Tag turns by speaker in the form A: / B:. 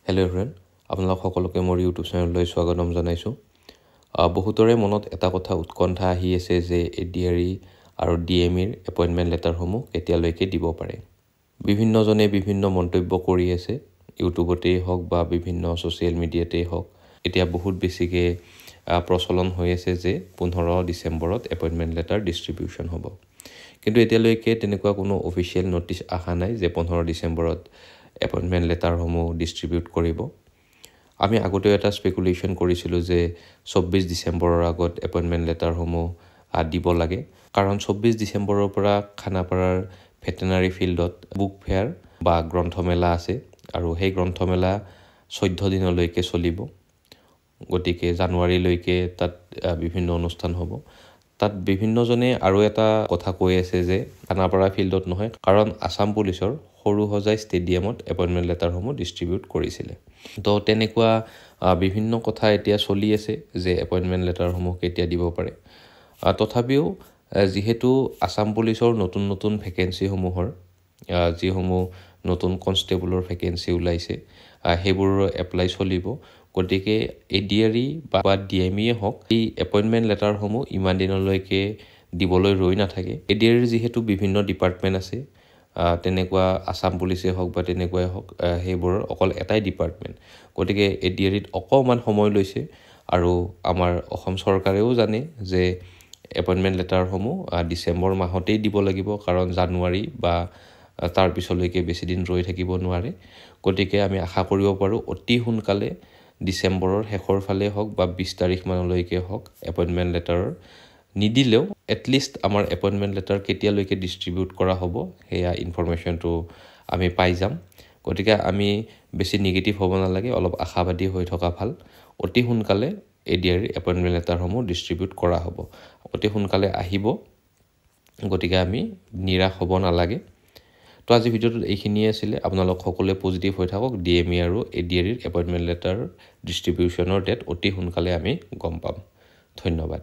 A: Hello' everyone, আপোনালোক সকলোকে মোৰ ইউটিউব চেনেললৈ স্বাগতম জনাইছোঁ। বহুতৰে মনত এটা কথা উৎকণ্ঠা আহি আছে যে ADRE আৰু DMEৰ এপইণ্টমেণ্ট লেটাৰসমূহ কেতিয়ালৈকে দিব পাৰে। বিভিন্নজনে বিভিন্ন মন্তব্য কৰি আছে, ইউটিউবতেই হওক বা বিভিন্ন ছ'চিয়েল মিডিয়াতেই হওক। এতিয়া বহুত বেছিকৈ প্ৰচলন হৈ আছে যে 15 ডিচেম্বৰত এপইণ্টমেণ্ট লেটাৰ ডিষ্ট্ৰিবিউশ্যন হ'ব। কিন্তু এতিয়ালৈকে তেনেকুৱা কোনো অফিচিয়েল ন'টিচ অহা নাই যে 15 ডিচেম্বৰত এপইণ্টমেণ্ট লেটাৰসমূহ ডিষ্ট্ৰিবিউট কৰিব। আমি আগতেও এটা স্পেকুলেশ্যন কৰিছিলোঁ যে 24 ডিচেম্বৰৰ আগত এপইণ্টমেণ্ট লেটাৰসমূহ দিব লাগে, কাৰণ 24 ডিচেম্বৰৰ পৰা খানাপাৰাৰ ভেটেনাৰী ফিল্ডত বুক ফেয়াৰ বা গ্ৰন্থমেলা আছে আৰু সেই গ্ৰন্থমেলা 14 দিনলৈকে চলিব। গতিকে জানুৱাৰীলৈকে তাত বিভিন্ন অনুষ্ঠান হ'ব। তাত বিভিন্নজনে আৰু এটা কথা কৈ আছে যে খানাপাৰা ফিল্ডত নহয়, কাৰণ আছাম পুলিচৰ সৰুসজাই ষ্টেডিয়ামত এপইণ্টমেণ্ট লেটাৰসমূহ ডিষ্ট্ৰিবিউট কৰিছিলে। তো তেনেকুৱা বিভিন্ন কথা এতিয়া চলি আছে যে এপইণ্টমেণ্ট লেটাৰসমূহ কেতিয়া দিব পাৰে। তথাপিও যিহেতু আছাম পুলিচৰ নতুন ভেকেঞ্চিসমূহৰ যিসমূহ নতুন কনষ্টেবলৰ ভেকেঞ্চি ওলাইছে সেইবোৰৰ এপ্লাই চলিব। গতিকে ADRE বা DME হওক, এই এপইণ্টমেণ্ট লেটাৰসমূহ ইমান দিনলৈকে দিবলৈ ৰৈ নাথাকে। ADREৰ যিহেতু বিভিন্ন ডিপাৰ্টমেণ্ট আছে, তেনেকুৱা আছাম পুলিচেই হওক বা তেনেকুৱাই হওক, সেইবোৰৰ অকল এটাই ডিপাৰ্টমেণ্ট। গতিকে ADREত অকণমান সময় লৈছে আৰু আমাৰ অসম চৰকাৰেও জানে যে এপইণ্টমেণ্ট লেটাৰসমূহ ডিচেম্বৰ মাহতেই দিব লাগিব, কাৰণ জানুৱাৰী বা তাৰ পিছলৈকে বেছিদিন ৰৈ থাকিব নোৱাৰে। গতিকে আমি আশা কৰিব পাৰোঁ অতি সোনকালে ডিচেম্বৰৰ শেষৰ ফালে হওক বা 20 তাৰিখমানলৈকে হওক এপইণ্টমেণ্ট লেটাৰৰ নিদিলেও এটলিষ্ট আমাৰ এপইণ্টমেণ্ট লেটাৰ কেতিয়ালৈকে ডিষ্ট্ৰিবিউট কৰা হ'ব সেয়া ইনফৰমেশ্যনটো আমি পাই যাম। গতিকে আমি বেছি নিগেটিভ হ'ব নালাগে, অলপ আশাবাদী হৈ থকা ভাল। অতি সোনকালে ADRE এপইণ্টমেণ্ট লেটাৰসমূহ ডিষ্ট্ৰিবিউট কৰা হ'ব, অতি সোনকালে আহিব। গতিকে আমি নিৰাশ হ'ব নালাগে। তো আজি ভিডিঅ'টোত এইখিনিয়ে আছিলে। আপোনালোক সকলোৱে পজিটিভ হৈ থাকক। DME আৰু ADREৰ এপইণ্টমেণ্ট লেটাৰ ডিষ্ট্ৰিবিউশ্যনৰ ডেট অতি সোনকালে আমি গম পাম। ধন্যবাদ।